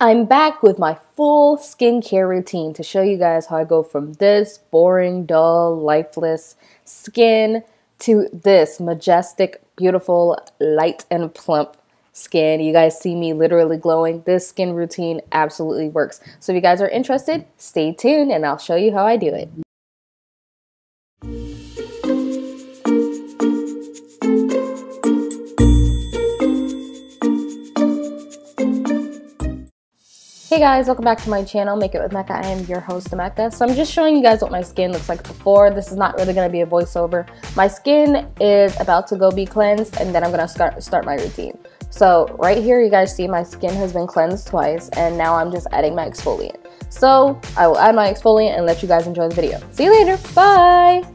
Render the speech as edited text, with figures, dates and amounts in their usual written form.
I'm back with my full skincare routine to show you guys how I go from this boring, dull, lifeless skin to this majestic, beautiful, light and plump skin. You guys see me literally glowing. This skin routine absolutely works. So if you guys are interested, stay tuned and I'll show you how I do it. Hey guys, welcome back to my channel, Make It With Mecca. I am your host, Mecca. So I'm just showing you guys what my skin looks like before. This is not really going to be a voiceover. My skin is about to go be cleansed and then I'm going to start my routine. So right here you guys see my skin has been cleansed twice and now I'm just adding my exfoliant. So I will add my exfoliant and let you guys enjoy the video. See you later. Bye.